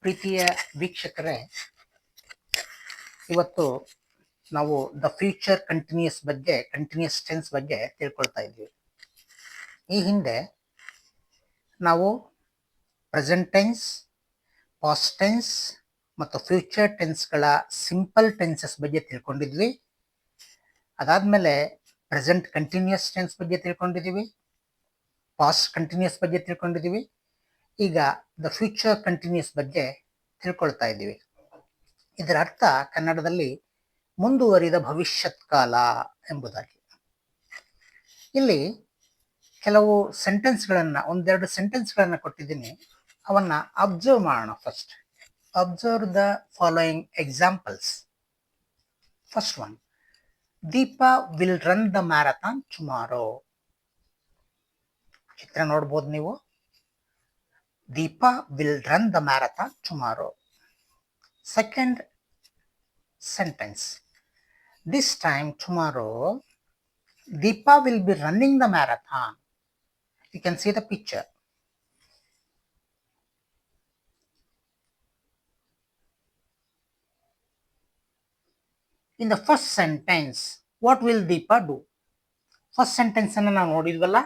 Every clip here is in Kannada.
ಪ್ರೀತಿಯ ವೀಕ್ಷಕರೇ, ಇವತ್ತು ನಾವು ದ ಫ್ಯೂಚರ್ ಕಂಟಿನ್ಯೂಸ್ ಟೆನ್ಸ್ ಬಗ್ಗೆ ತಿಳ್ಕೊಳ್ತಾ ಇದ್ವಿ. ಈ ಹಿಂದೆ ನಾವು ಪ್ರೆಸೆಂಟ್ ಟೆನ್ಸ್, ಪಾಸ್ಟ್ ಟೆನ್ಸ್ ಮತ್ತು ಫ್ಯೂಚರ್ ಟೆನ್ಸ್ಗಳ ಸಿಂಪಲ್ ಟೆನ್ಸಸ್ ಬಗ್ಗೆ ತಿಳ್ಕೊಂಡಿದ್ವಿ. ಅದಾದ್ಮೇಲೆ ಪ್ರೆಸೆಂಟ್ ಕಂಟಿನ್ಯೂಸ್ ಟೆನ್ಸ್ ಬಗ್ಗೆ ತಿಳ್ಕೊಂಡಿದ್ದೀವಿ, ಪಾಸ್ಟ್ ಕಂಟಿನ್ಯೂಸ್ ಬಗ್ಗೆ ತಿಳ್ಕೊಂಡಿದ್ದೀವಿ. ಈಗ ದ ಫ್ಯೂಚರ್ ಕಂಟಿನ್ಯೂಸ್ ಬಗ್ಗೆ ತಿಳ್ಕೊಳ್ತಾ ಇದ್ದೀವಿ. ಇದರ ಅರ್ಥ ಕನ್ನಡದಲ್ಲಿ ಮುಂದುವರಿದ ಭವಿಷ್ಯತ್ ಕಾಲ ಎಂಬುದಾಗಿ. ಇಲ್ಲಿ ಕೆಲವು ಒಂದೆರಡು ಸೆಂಟೆನ್ಸ್ಗಳನ್ನ ಕೊಟ್ಟಿದ್ದೀನಿ, ಅವನ್ನ ಅಬ್ಸರ್ವ್ ಮಾಡೋಣ. First observe the following examples. First one, Deepa will run the marathon tomorrow. ಚಿತ್ರ ನೋಡ್ಬೋದು ನೀವು. Deepa will run the marathon tomorrow. Second sentence, this time tomorrow Deepa will be running the marathon. You can see the picture. In the first sentence, what will Deepa do? First sentence ಅನ್ನು ನಾವು ನೋಡಿದ್ವಲ್ಲ,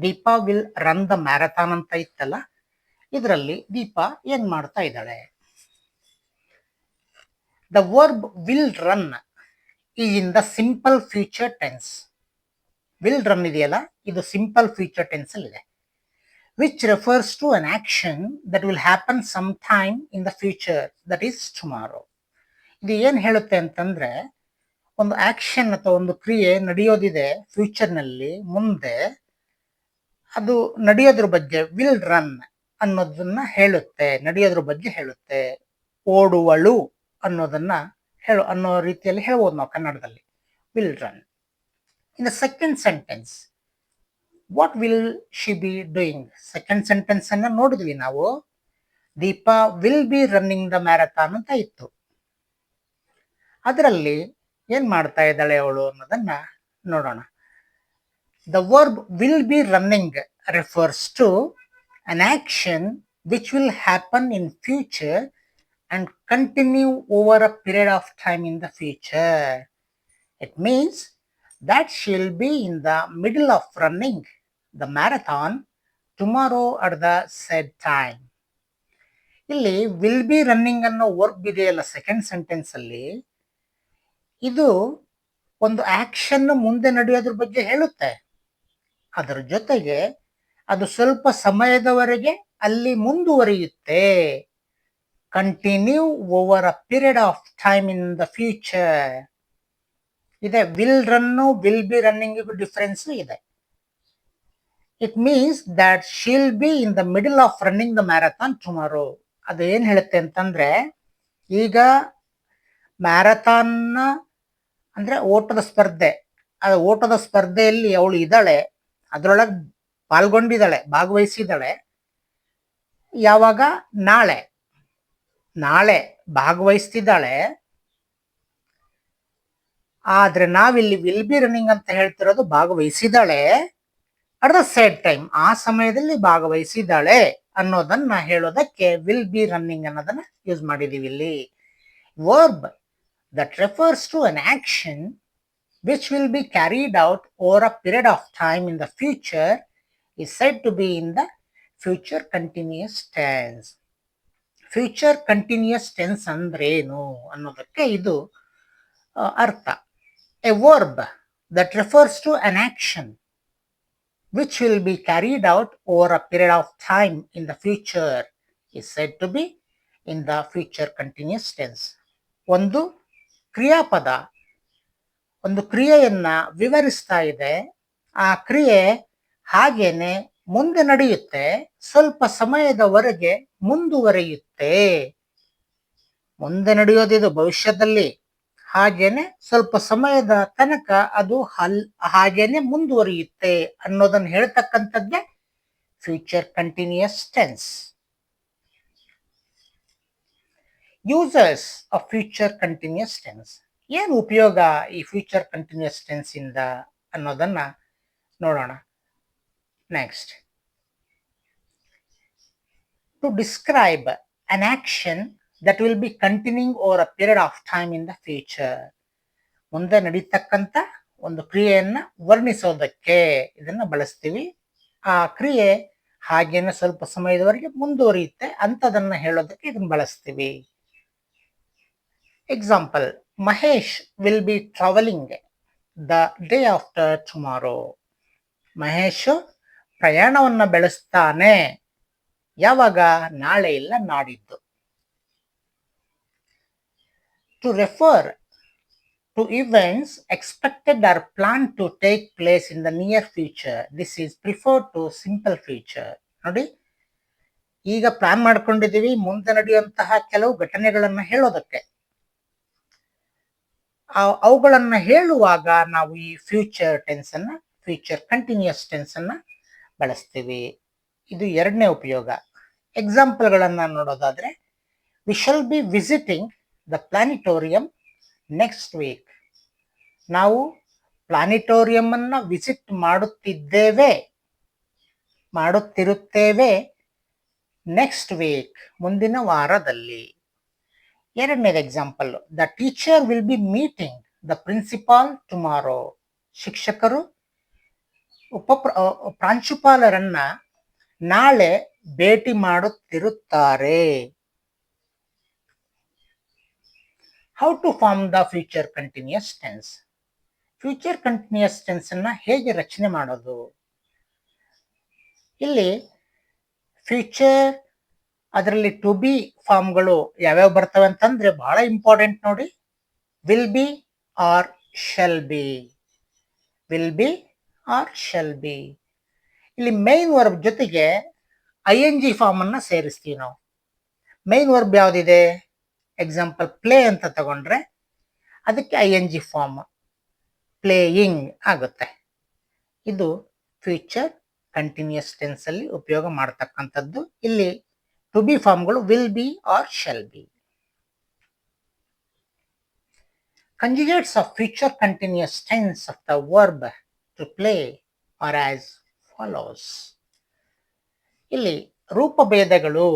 Deepa will run the marathon ಅಂತ ಇತ್ತಲ್ಲ, ಇದರಲ್ಲಿ ದೀಪಾ ಏನ್ ಮಾಡ್ತಾ ಇದ್ದಾಳೆ? The verb will run is in the simple future tense. Will run ಇದೆಯಲ್ಲ, ಇದು ಸಿಂಪಲ್ ಫ್ಯೂಚರ್ ಟೆನ್ಸ್ ಅಲ್ಲಿ ಇದೆ, which refers to an action that will happen sometime in the future, that is tomorrow. ಇದು ಏನ್ ಹೇಳುತ್ತೆ ಅಂತಂದ್ರೆ, ಒಂದು ಆಕ್ಷನ್ ಅಥವಾ ಒಂದು ಕ್ರಿಯೆ ನಡೆಯೋದಿದೆ ಫ್ಯೂಚರ್ ನಲ್ಲಿ, ಮುಂದೆ ಅದು ನಡೆಯೋದ್ರ ಬಗ್ಗೆ ವಿಲ್ ರನ್ ಅನ್ನೋದನ್ನ ಹೇಳುತ್ತೆ, ನಡೆಯೋದ್ರ ಬಗ್ಗೆ ಹೇಳುತ್ತೆ. ಓಡುವಳು ಅನ್ನೋ ರೀತಿಯಲ್ಲಿ ಹೇಳ್ಬೋದು ನಾವು ಕನ್ನಡದಲ್ಲಿ, will run. In the second sentence, what will she be doing? Second sentence ಅನ್ನ ನೋಡಿದ್ವಿ ನಾವು, Deepa will be running the marathon ಅಂತ ಇತ್ತು. ಅದರಲ್ಲಿ ಏನ್ ಮಾಡ್ತಾ ಇದ್ದಾಳೆ ಅವಳು ಅನ್ನೋದನ್ನ ನೋಡೋಣ. The verb will be running refers to an action which will happen in future and continue over a period of time in the future. It means that she'll be in the middle of running the marathon tomorrow at the said time. ಇಲ್ಲಿ ವಿಲ್ ಬಿ ರನ್ನಿಂಗ್ ಅನ್ನೋ ವರ್ಬ್ ಇದೆಯಲ್ಲ ಸೆಕೆಂಡ್ ಸೆಂಟೆನ್ಸ್ ಅಲ್ಲಿ, ಇದು ಒಂದು ಆಕ್ಷನ್ ಮುಂದೆ ನಡೆಯೋದ್ರ ಬಗ್ಗೆ ಹೇಳುತ್ತೆ. ಅದರ ಜೊತೆಗೆ ಅದು ಸ್ವಲ್ಪ ಸಮಯದವರೆಗೆ ಅಲ್ಲಿ ಮುಂದುವರಿಯುತ್ತೆ. Continue over a period of time in the future ಇದೆ. Will run will be running difference ಇದೆ. It means that she'll be in the middle of running the marathon tomorrow. ಅದು ಏನ್ ಹೇಳುತ್ತೆ ಅಂತಂದ್ರೆ, ಈಗ ಮ್ಯಾರಥಾನ್ ಅಂದ್ರೆ ಓಟದ ಸ್ಪರ್ಧೆ, ಓಟದ ಸ್ಪರ್ಧೆಯಲ್ಲಿ ಅವಳು ಇದ್ದಾಳೆ, ಅದರೊಳಗೆ ಭಾಗವಹಿಸಿದ್ದಾಳೆ. ಯಾವಾಗ? ನಾಳೆ ಭಾಗವಹಿಸ್ತಿದ್ದಾಳೆ. ಆದ್ರೆ ನಾವಿಲ್ಲಿ ವಿಲ್ ಬಿ ರನ್ನಿಂಗ್ ಅಂತ ಹೇಳ್ತಿರೋದು ಭಾಗವಹಿಸಿದ್ದಾಳೆ ಅಟ್ ದ ಸೇಮ್ ಟೈಮ್, ಆ ಸಮಯದಲ್ಲಿ ಭಾಗವಹಿಸಿದ್ದಾಳೆ ಅನ್ನೋದನ್ನ ಹೇಳೋದಕ್ಕೆ ವಿಲ್ ಬಿ ರನ್ನಿಂಗ್ ಅನ್ನೋದನ್ನ ಯೂಸ್ ಮಾಡಿದೀವಿ ಇಲ್ಲಿ. Verb that refers to an action which will be carried out over a period of time in the future is said to be in the future continuous tense. Future continuous tense ಅಂದ್ರೇನು ಅನ್ನೋದಕ್ಕೆ ಇದು ಅರ್ಥ. A verb that refers to an action which will be carried out over a period of time in the future is said to be in the future continuous tense. ಒಂದು ಕ್ರಿಯಾಪದ ಒಂದು ಕ್ರಿಯೆಯನ್ನ ವಿವರಿಸ್ತಾ ಇದೆ, ಆ ಕ್ರಿಯೆ ಹಾಗೇನೆ ಮುಂದೆ ನಡೆಯುತ್ತೆ, ಸ್ವಲ್ಪ ಸಮಯದವರೆಗೆ ಮುಂದುವರಿಯುತ್ತೆ. ಮುಂದೆ ನಡೆಯೋದಿದು ಭವಿಷ್ಯದಲ್ಲಿ, ಹಾಗೇನೆ ಸ್ವಲ್ಪ ಸಮಯದ ತನಕ ಅದು ಹಾಗೇನೆ ಮುಂದುವರಿಯುತ್ತೆ ಅನ್ನೋದನ್ನ ಹೇಳ್ತಕ್ಕಂಥದ್ದೇ future continuous tense. Users of future continuous tense. ಏನು ಉಪಯೋಗ ಈ ಫ್ಯೂಚರ್ ಕಂಟಿನ್ಯೂಸ್ ಟೆನ್ಸ್ ಇಂದ ಅನ್ನೋದನ್ನ ನೋಡೋಣ. Next, to describe an action that will be continuing over a period of time in the future. ಮುಂದೆ ನಡೀತಕ್ಕಂಥ ಒಂದು ಕ್ರಿಯೆಯನ್ನ ವರ್ಣಿಸೋದಕ್ಕೆ ಇದನ್ನ ಬಳಸ್ತೀವಿ. ಆ ಕ್ರಿಯೆ ಹಾಗೇನೆ ಸ್ವಲ್ಪ ಸಮಯದವರೆಗೆ ಮುಂದುವರಿಯುತ್ತೆ ಅಂತದನ್ನ ಹೇಳೋದಕ್ಕೆ ಇದನ್ನ ಬಳಸ್ತೀವಿ. Example, Mahesh will be travelling the day after tomorrow. Mahesh ಪ್ರಯಾಣವನ್ನ ಬೆಳೆಸ್ತಾನೆ. ಯಾವಾಗ? ನಾಳೆ ಇಲ್ಲ ನಾಡಿದ್ದು. To refer to events expected or planned to take place in the near future. This is preferred to simple future. ನೋಡಿ, ಈಗ ಪ್ಲಾನ್ ಮಾಡ್ಕೊಂಡಿದ್ದೀವಿ ಮುಂದೆ ನಡೆಯುವಂತಹ ಕೆಲವು ಘಟನೆಗಳನ್ನ ಹೇಳೋದಕ್ಕೆ. ಅವುಗಳನ್ನ ಹೇಳುವಾಗ ನಾವು ಈ ಫ್ಯೂಚರ್ ಟೆನ್ಸ್ ಅನ್ನ, ಫ್ಯೂಚರ್ ಕಂಟಿನ್ಯೂಸ್ ಟೆನ್ಸ್ ಅನ್ನ ಬಳಸ್ತೀವಿ. ಇದು ಎರಡನೇ ಉಪಯೋಗ. ಎಕ್ಸಾಂಪಲ್ಗಳನ್ನ ನೋಡೋದಾದ್ರೆ, we shall be visiting the planetarium next week. ನಾವು ಪ್ಲಾನಿಟೋರಿಯಂ ಅನ್ನ ವಿಸಿಟ್ ಮಾಡುತ್ತಿರುತ್ತೇವೆ ನೆಕ್ಸ್ಟ್ ವೀಕ್, ಮುಂದಿನ ವಾರದಲ್ಲಿ. ಎರಡನೇದು example, the teacher will be meeting the principal tomorrow. ಶಿಕ್ಷಕರು ಪ್ರಾಂಶುಪಾಲರನ್ನ ನಾಳೆ ಭೇಟಿ ಮಾಡುತ್ತಿರುತ್ತಾರೆ. How to form the future continuous tense. Future continuous tense ಅನ್ನ ಹೇಗೆ ರಚನೆ ಮಾಡೋದು? ಇಲ್ಲಿ ಫ್ಯೂಚರ್, ಅದರಲ್ಲಿ ಟು ಬಿ ಫಾರ್ಮ್ಗಳು ಯಾವ್ಯಾವ ಬರ್ತವೆ ಅಂತಂದ್ರೆ ಬಹಳ ಇಂಪಾರ್ಟೆಂಟ್ ನೋಡಿ. Will be or shall be. Will be or shall be. ಇಲ್ಲಿ ಮೈನ್ ವರ್ಬ್ ಜೊತೆಗೆ ING ಫಾರ್ಮ್ ಅನ್ನ ಸೇರಿಸ್ತೀವಿ ನಾವು. ಮೈನ್ ವರ್ಬ್ ಯಾವ್ದಿದೆ? ಎಕ್ಸಾಂಪಲ್ ಪ್ಲೇ ಅಂತ ತಗೊಂಡ್ರೆ ಅದಕ್ಕೆ ING ಫಾರ್ಮ್ ಪ್ಲೇಯಿಂಗ್ ಆಗುತ್ತೆ. ಇದು ಫ್ಯೂಚರ್ ಕಂಟಿನ್ಯೂಸ್ ಟೆನ್ಸ್ ಅಲ್ಲಿ ಉಪಯೋಗ ಮಾಡತಕ್ಕಂಥದ್ದು. ಇಲ್ಲಿ ಟು ಬಿ ಫಾರ್ಮ್ಗಳು will be or shall be. Conjugates of future continuous tense of the verb to play are as follows. ಇಲ್ಲಿ ರೂಪಭೇದಗಳು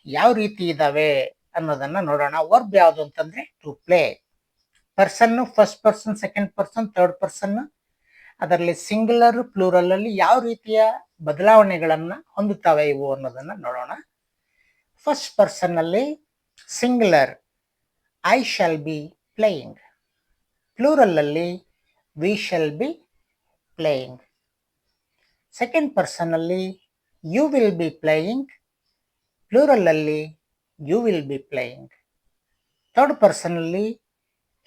ಯಾವ ರೀತಿ ಇದಾವೆ ಅನ್ನೋದನ್ನ ನೋಡೋಣ. ವರ್ಬ್ ಯಾವುದು ಅಂತಂದ್ರೆ to play. Person, first person, second person, third person, ಅದರಲ್ಲಿ ಸಿಂಗುಲರ್, ಪ್ಲೂರಲ್ ಅಲ್ಲಿ ಯಾವ ರೀತಿಯ ಬದಲಾವಣೆಗಳನ್ನ ಹೊಂದುತ್ತವೆ ಇವು ಅನ್ನೋದನ್ನ ನೋಡೋಣ. ಫಸ್ಟ್ ಪರ್ಸನ್ ಅಲ್ಲಿ singular I shall be playing. Plural ಅಲ್ಲಿ we shall be playing. Second person ಅಲ್ಲಿ you will be playing. Plural ಅಲ್ಲಿ you will be playing. Third person ಅಲ್ಲಿ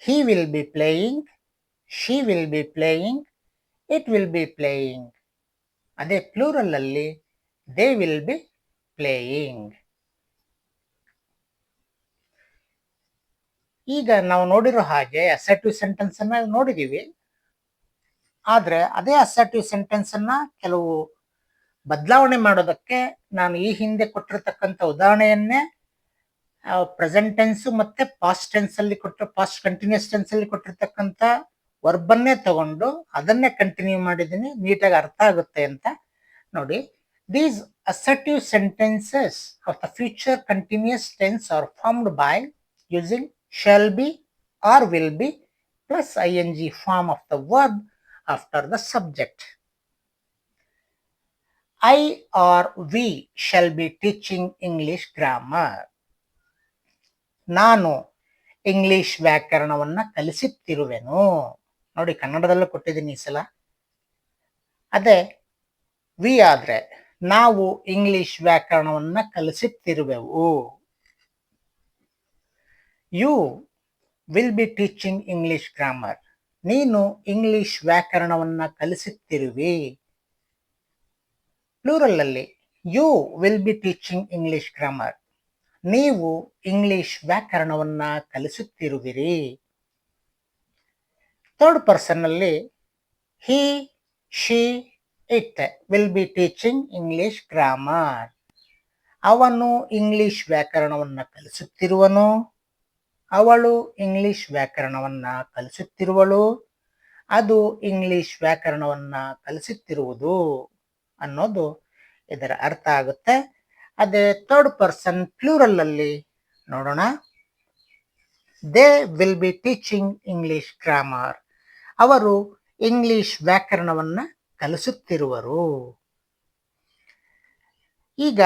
he will be playing, she will be playing, it will be playing. ಅದೇ ಪ್ಲೂರಲ್ ಅಲ್ಲಿ they will be playing. ಈಗ ನಾವು ನೋಡಿರೋ ಹಾಗೆ ಅಸರ್ಟಿವ್ ಸೆಂಟೆನ್ಸ್ ಅನ್ನ ನೋಡಿದೀವಿ. ಆದ್ರೆ ಅದೇ ಅಸರ್ಟಿವ್ ಸೆಂಟೆನ್ಸ್ ಅನ್ನ ಕೆಲವು ಬದಲಾವಣೆ ಮಾಡೋದಕ್ಕೆ ನಾನು ಈ ಹಿಂದೆ ಕೊಟ್ಟಿರತಕ್ಕಂಥ ಉದಾಹರಣೆಯನ್ನೇ ಪ್ರೆಸೆಂಟ್ ಟೆನ್ಸ್ ಮತ್ತೆ ಪಾಸ್ಟ್ ಟೆನ್ಸ್ ಅಲ್ಲಿ ಪಾಸ್ಟ್ ಕಂಟಿನ್ಯೂಸ್ ಟೆನ್ಸ್ ಅಲ್ಲಿ ಕೊಟ್ಟಿರ್ತಕ್ಕಂಥ ವರ್ಬನ್ನೇ ತಗೊಂಡು ಅದನ್ನೇ ಕಂಟಿನ್ಯೂ ಮಾಡಿದ್ದೀನಿ, ನೀಟಾಗಿ ಅರ್ಥ ಆಗುತ್ತೆ ಅಂತ ನೋಡಿ. These assertive sentences of the future continuous tense are formed by using shall be or will be plus ING form of the verb after the subject. I or we shall be teaching English grammar. ನಾನು ಇಂಗ್ಲಿಷ್ ವ್ಯಾಕರಣವನ್ನ ಕಲಿಸುತ್ತಿರುವೆನು. ನೋಡಿ, ಕನ್ನಡದಲ್ಲೂ ಕೊಟ್ಟಿದ್ದೀನಿ ಈ ಸಲ. ಅದೇ ವಿ ಆದ್ರೆ ನಾವು ಇಂಗ್ಲಿಷ್ ವ್ಯಾಕರಣವನ್ನ ಕಲಿಸುತ್ತಿರುವೆವು. You will be teaching English grammar. ನೀನು ಇಂಗ್ಲಿಷ್ ವ್ಯಾಕರಣವನ್ನ ಕಲಿಸುತ್ತಿರುವಿ. ಪ್ಲೂರಲ್ ಅಲ್ಲಿ you will be teaching English grammar. ನೀವು ಇಂಗ್ಲಿಷ್ ವ್ಯಾಕರಣವನ್ನ ಕಲಿಸುತ್ತಿರುವಿರಿ. ಥರ್ಡ್ ಪರ್ಸನ್ ಅಲ್ಲಿ he, she, it will be teaching English grammar. ಅವನು ಇಂಗ್ಲಿಷ್ ವ್ಯಾಕರಣವನ್ನ ಕಲಿಸುತ್ತಿರುವನು. ಅವಳು ಇಂಗ್ಲಿಷ್ ವ್ಯಾಕರಣವನ್ನ ಕಲಿಸುತ್ತಿರುವಳು. ಅದು ಇಂಗ್ಲಿಷ್ ವ್ಯಾಕರಣವನ್ನ ಕಲಿಸುತ್ತಿರುವುದು ಅನ್ನೋದು ಇದರ ಅರ್ಥ ಆಗುತ್ತೆ. ಅದೇ ಥರ್ಡ್ ಪರ್ಸನ್ ಪ್ಲೂರಲ್ ಅಲ್ಲಿ ನೋಡೋಣ. They will be teaching English grammar. ಅವರು ಇಂಗ್ಲಿಷ್ ವ್ಯಾಕರಣವನ್ನ ಕಲಿಸುತ್ತಿರುವರು. ಈಗ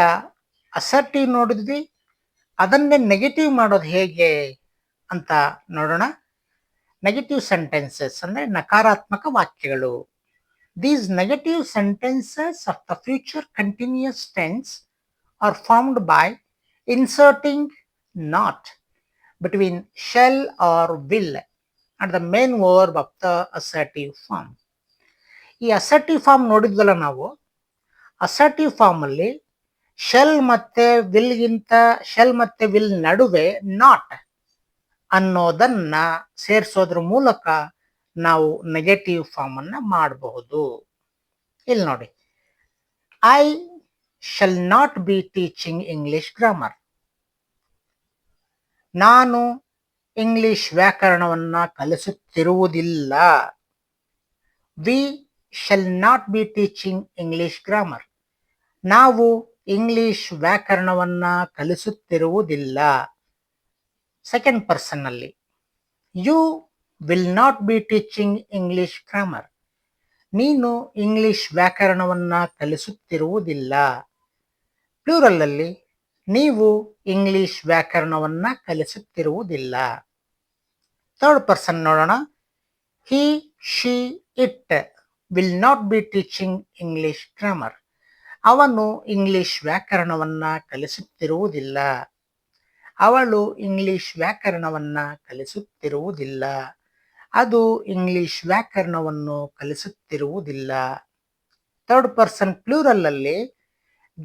ಅಸರ್ಟಿವ್ ನೋಡಿದ್ವಿ, ಅದನ್ನೇ ನೆಗೆಟಿವ್ ಮಾಡೋದು ಹೇಗೆ ಅಂತ ನೋಡೋಣ. ನೆಗೆಟಿವ್ ಸೆಂಟೆನ್ಸಸ್ ಅಂದ್ರೆ ನಕಾರಾತ್ಮಕ ವಾಕ್ಯಗಳು. These negative sentences of the future continuous tense are formed by inserting not between shall or will and the main verb of the assertive form. ಈ ಅಸರ್ಟಿವ್ ಫಾರ್ಮ್ ನೋಡಿದ್ವಲ್ಲ ನಾವು, ಅಸರ್ಟಿವ್ ಫಾರ್ಮ್ ಅಲ್ಲಿ ಶೆಲ್ ಮತ್ತೆ ವಿಲ್ ನಡುವೆ ನಾಟ್ ಅನ್ನೋದನ್ನ ಸೇರಿಸೋದ್ರ ಮೂಲಕ ನಾವು ನೆಗೆಟಿವ್ ಫಾರ್ಮ್ ಅನ್ನ ಮಾಡಬಹುದು. ಇಲ್ಲಿ ನೋಡಿ, I shall not be teaching English grammar. ನಾನು ಇಂಗ್ಲಿಷ್ ವ್ಯಾಕರಣವನ್ನ ಕಲಿಸುತ್ತಿರುವುದಿಲ್ಲ. We shall not be teaching English grammar. ನಾವು ಇಂಗ್ಲಿಷ್ ವ್ಯಾಕರಣವನ್ನ ಕಲಿಸುತ್ತಿರುವುದಿಲ್ಲ. ಸೆಕೆಂಡ್ ಪರ್ಸನ್ ಅಲ್ಲಿ you will not be teaching English grammar. ನೀನು ಇಂಗ್ಲಿಷ್ ವ್ಯಾಕರಣವನ್ನ ಕಲಿಸುತ್ತಿರುವುದಿಲ್ಲ. ಪ್ಲೂರಲ್ ಅಲ್ಲಿ ನೀವು ಇಂಗ್ಲಿಷ್ ವ್ಯಾಕರಣವನ್ನ ಕಲಿಸುತ್ತಿರುವುದಿಲ್ಲ. ಥರ್ಡ್ ಪರ್ಸನ್ ನೋಡೋಣ. He, she, it will not be teaching English grammar. ಅವನು ಇಂಗ್ಲಿಷ್ ವ್ಯಾಕರಣವನ್ನ ಕಲಿಸುತ್ತಿರುವುದಿಲ್ಲ. ಅವಳು ಇಂಗ್ಲಿಷ್ ವ್ಯಾಕರಣವನ್ನ ಕಲಿಸುತ್ತಿರುವುದಿಲ್ಲ. ಅದು ಇಂಗ್ಲಿಷ್ ವ್ಯಾಕರಣವನ್ನು ಕಲಿಸುತ್ತಿರುವುದಿಲ್ಲ. ಥರ್ಡ್ ಪರ್ಸನ್ ಪ್ಲೂರಲ್ ಅಲ್ಲಿ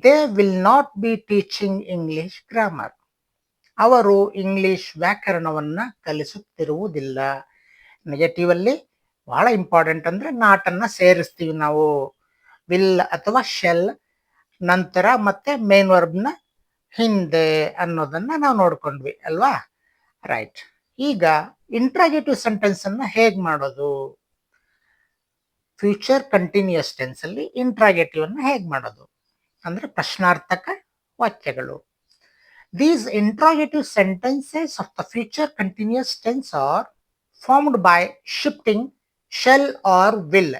they will not be teaching English grammar. ಅವರು ಇಂಗ್ಲಿಷ್ ವ್ಯಾಕರಣವನ್ನ ಕಲಿಸುತ್ತಿರುವುದಿಲ್ಲ. ನೆಗೆಟಿವ್ ಅಲ್ಲಿ ಬಹಳ ಇಂಪಾರ್ಟೆಂಟ್ ಅಂದ್ರೆ ನಾಟ್ ಅನ್ನ ಸೇರಿಸ್ತೀವಿ ನಾವು. ವಿಲ್ ಅಥವಾ ಶೆಲ್ ನಂತರ ಮತ್ತೆ ಮೇನ್ ವರ್ಬ್ನ ಹಿಂದೆ ಅನ್ನೋದನ್ನ ನಾವು ನೋಡ್ಕೊಂಡ್ವಿ ಅಲ್ವಾ. ರೈಟ್. ಈಗ ಇಂಟ್ರಾಗೇಟಿವ್ ಸೆಂಟೆನ್ಸ್ ಅನ್ನ ಹೇಗ್ ಮಾಡೋದು? ಫ್ಯೂಚರ್ ಕಂಟಿನ್ಯೂಸ್ ಟೆನ್ಸ್ ಅಲ್ಲಿ ಇಂಟ್ರಾಗೇಟಿವ್ ಅನ್ನ ಹೇಗ್ ಮಾಡೋದು ಅಂದ್ರೆ ಪ್ರಶ್ನಾರ್ಥಕ ವಾಕ್ಯಗಳು. These interrogative sentences of the future continuous tense are formed by shifting shall or will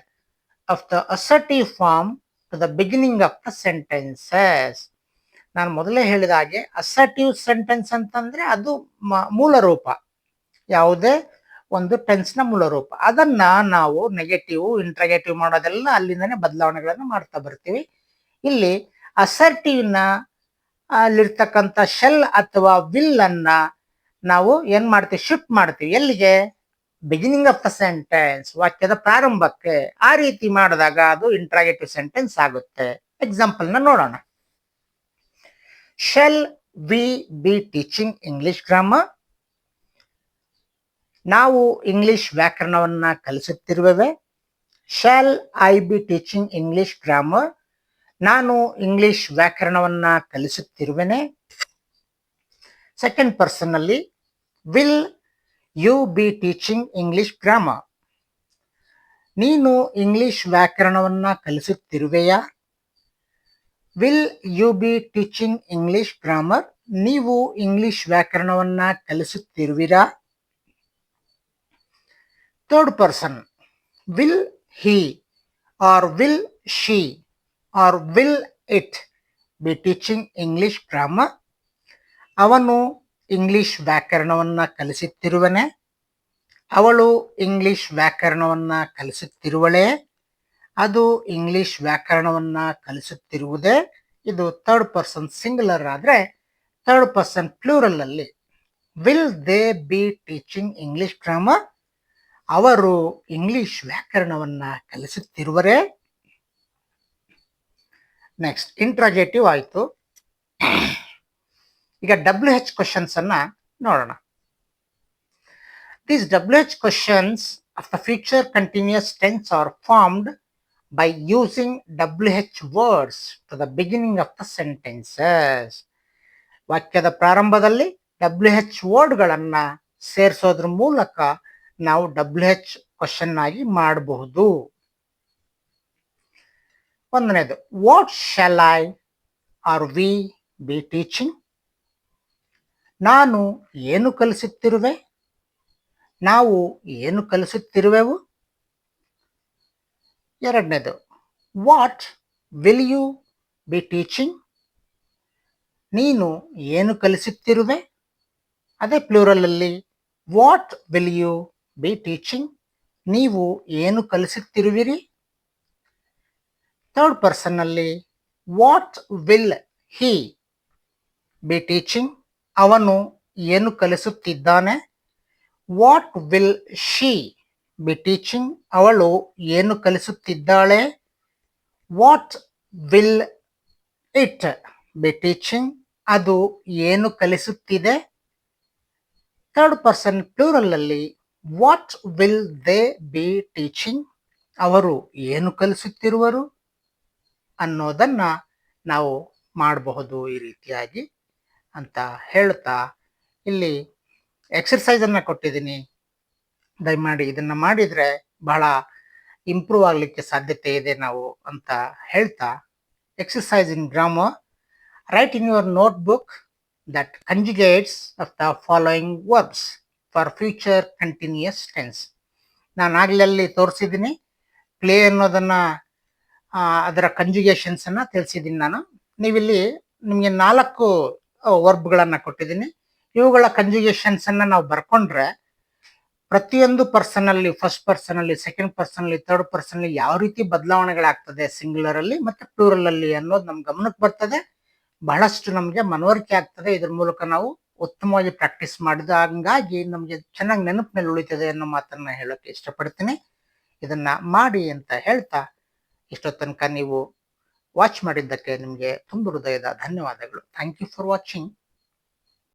of the assertive form to the beginning of the sentences. ನಾನು ಮೊದಲೇ ಹೇಳಿದ ಹಾಗೆ ಅಸರ್ಟಿವ್ ಸೆಂಟೆನ್ಸ್ ಅಂತಂದ್ರೆ ಅದು ಮೂಲ ರೂಪ, ಯಾವುದೇ ಒಂದು ಟೆನ್ಸ್ ನ ಮೂಲ ರೂಪ. ಅದನ್ನ ನಾವು ನೆಗೆಟಿವ್ ಇಂಟ್ರಾಗೇಟಿವ್ ಮಾಡೋದೆಲ್ಲ ಅಲ್ಲಿಂದನೇ ಬದಲಾವಣೆಗಳನ್ನು ಮಾಡ್ತಾ ಬರ್ತೀವಿ. ಇಲ್ಲಿ ಅಸರ್ಟಿವ್ ನ ಅಲ್ಲಿರ್ತಕ್ಕಂಥ ಶೆಲ್ ಅಥವಾ ವಿಲ್ ಅನ್ನ ನಾವು ಏನ್ ಮಾಡ್ತೀವಿ? ಶಿಫ್ಟ್ ಮಾಡ್ತೀವಿ. ಎಲ್ಲಿಗೆ? ಬಿಗಿನಿಂಗ್ ಆಫ್ ದ ಸೆಂಟೆನ್ಸ್, ವಾಕ್ಯದ ಪ್ರಾರಂಭಕ್ಕೆ. ಆ ರೀತಿ ಮಾಡಿದಾಗ ಅದು ಇಂಟ್ರಾಗೇಟಿವ್ ಸೆಂಟೆನ್ಸ್ ಆಗುತ್ತೆ. ಎಕ್ಸಾಂಪಲ್ ನ ನೋಡೋಣ. Shall we be teaching English grammar? ನಾವು ಇಂಗ್ಲಿಷ್ ವ್ಯಾಕರಣವನ್ನ ಕಲಿಸುತ್ತಿರುವೆವೆ. Shall I be teaching English grammar? ನಾನು ಇಂಗ್ಲಿಷ್ ವ್ಯಾಕರಣವನ್ನ ಕಲಿಸುತ್ತಿರುವೆನೆ. ಸೆಕೆಂಡ್ ಪರ್ಸನ್ ಅಲ್ಲಿ will you be teaching English grammar? ನೀನು ಇಂಗ್ಲಿಷ್ ವ್ಯಾಕರಣವನ್ನ ಕಲಿಸುತ್ತಿರುವೆಯಾ? Will you be teaching English grammar? ನೀವು ಇಂಗ್ಲಿಷ್ ವ್ಯಾಕರಣವನ್ನ ಕಲಿಸುತ್ತಿರುವಿರಾ? Third person will he or will she or will it be teaching English grammar? ಅವನು ಇಂಗ್ಲಿಷ್ ವ್ಯಾಕರಣವನ್ನ ಕಲಿಸುತ್ತಿರುವನೆ? ಅವಳು ಇಂಗ್ಲಿಷ್ ವ್ಯಾಕರಣವನ್ನ ಕಲಿಸುತ್ತಿರುವಳೆ? ಅದು ಇಂಗ್ಲಿಷ್ ವ್ಯಾಕರಣವನ್ನ ಕಲಿಸುತ್ತಿರುವುದೇ? ಇದು ಥರ್ಡ್ ಪರ್ಸನ್ ಸಿಂಗುಲರ್ ಆದ್ರೆ ಥರ್ಡ್ ಪರ್ಸನ್ ಪ್ಲೂರಲ್ ಅಲ್ಲಿ will they B teaching English grammar? ಅವರು ಇಂಗ್ಲಿಷ್ ವ್ಯಾಕರಣವನ್ನ ಕಲಿಸುತ್ತಿರುವರೇ? ನೆಕ್ಸ್ಟ್ ಇಂಟ್ರಾಗೇಟಿವ್ ಆಯ್ತು. ಈಗ WH ಕ್ವಶನ್ಸ್ ಅನ್ನ ನೋಡೋಣ. These WH questions of the future continuous tense are formed by using WH words to the beginning of the sentences. ವಾಕ್ಯದ ಪ್ರಾರಂಭದಲ್ಲಿ WH ವರ್ಡ್ಗಳನ್ನ ಸೇರಿಸೋದ್ರ ಮೂಲಕ ನಾವು WH ಕ್ವಶನ್ ಆಗಿ ಮಾಡಬಹುದು. ಒಂದನೇದು, what shall I or we be teaching. ನಾನು ಏನು ಕಲಿಸುತ್ತಿರುವೆ, ನಾವು ಏನು ಕಲಿಸುತ್ತಿರುವೆವು. ಎರಡನೇದು, what will you be teaching. ನೀನು ಏನು ಕಲಿಸುತ್ತಿರುವೆ, ಅದೇ ಪ್ಲೂರಲ್ ಅಲ್ಲಿ what will you be teaching. ನೀವು ಏನು ಕಲಿಸುತ್ತಿರುವಿರಿ. ಥರ್ಡ್ ಪರ್ಸನ್ ಅಲ್ಲಿ what will he be teaching. ಅವನು ಏನು ಕಲಿಸುತ್ತಿದ್ದಾನೆ. What will she be teaching. ಅವಳು ಏನು ಕಲಿಸುತ್ತಿದ್ದಾಳೆ. What will it be teaching. ಅದು ಏನು ಕಲಿಸುತ್ತಿದೆ. ಥರ್ಡ್ ಪರ್ಸನ್ ಪ್ಲೂರಲ್ ಅಲ್ಲಿ what will they B teaching. ಅವರು ಏನು ಕಲಿಸುತ್ತಿರುವರು ಅನ್ನೋದನ್ನ ನಾವು ಮಾಡಬಹುದು ಈ ರೀತಿಯಾಗಿ ಅಂತ ಹೇಳ್ತಾ, ಇಲ್ಲಿ ಎಕ್ಸರ್ಸೈಸ್ ಅನ್ನ ಕೊಟ್ಟಿದ್ದೀನಿ. ದಯಮಾಡಿ ಇದನ್ನ ಮಾಡಿದ್ರೆ ಬಹಳ ಇಂಪ್ರೂವ್ ಆಗ್ಲಿಕ್ಕೆ ಸಾಧ್ಯತೆ ಇದೆ ನಾವು ಅಂತ ಹೇಳ್ತಾ, exercise in grammar. Right in your notebook that conjugates of the following verbs for future continuous tense. ನಾನು ಆಗ್ಲಲ್ಲಿ ತೋರಿಸಿದ್ದೀನಿ. ಪ್ಲೇ ಅನ್ನೋದನ್ನ ಅದರ ಕಂಜುಗೇಷನ್ಸ್ ಅನ್ನ ತಿಳಿಸಿದ್ದೀನಿ ನಾನು. ನೀವಿಲ್ಲಿ ನಿಮಗೆ 4 ವರ್ಬ್ಗಳನ್ನ ಕೊಟ್ಟಿದ್ದೀನಿ. ಇವುಗಳ ಕಂಜುಗೇಷನ್ಸ್ ಅನ್ನ ನಾವು ಬರ್ಕೊಂಡ್ರೆ ಪ್ರತಿಯೊಂದು ಪರ್ಸನ್ ಅಲ್ಲಿ, ಫಸ್ಟ್ ಪರ್ಸನ್ ಅಲ್ಲಿ, ಸೆಕೆಂಡ್ ಪರ್ಸನ್ ಅಲ್ಲಿ, ಥರ್ಡ್ ಪರ್ಸನ್ ಅಲ್ಲಿ ಯಾವ ರೀತಿ ಬದಲಾವಣೆಗಳಾಗ್ತದೆ ಸಿಂಗ್ಯುಲರ್ ಅಲ್ಲಿ ಮತ್ತೆ ಪ್ಲೂರಲ್ ಅಲ್ಲಿ ಅನ್ನೋದು ನಮ್ ಗಮನಕ್ಕೆ ಬರ್ತದೆ. ಬಹಳಷ್ಟು ನಮಗೆ ಮನವರಿಕೆ ಆಗ್ತದೆ. ಇದ್ರ ಮೂಲಕ ನಾವು ಉತ್ತಮವಾಗಿ ಪ್ರಾಕ್ಟೀಸ್ ಮಾಡಿದ, ಹಂಗಾಗಿ ನಮಗೆ ಚೆನ್ನಾಗಿ ನೆನಪಿನಲ್ಲಿ ಉಳಿತದೆ ಅನ್ನೋ ಮಾತನ್ನ ಹೇಳೋಕೆ ಇಷ್ಟಪಡ್ತೀನಿ. ಇದನ್ನ ಮಾಡಿ ಅಂತ ಹೇಳ್ತಾ, ಇಷ್ಟೋ ತನಕ ನೀವು ವಾಚ್ ಮಾಡಿದ್ದಕ್ಕೆ ನಿಮಗೆ ತುಂಬ ಹೃದಯದ ಧನ್ಯವಾದಗಳು. Thank you for watching.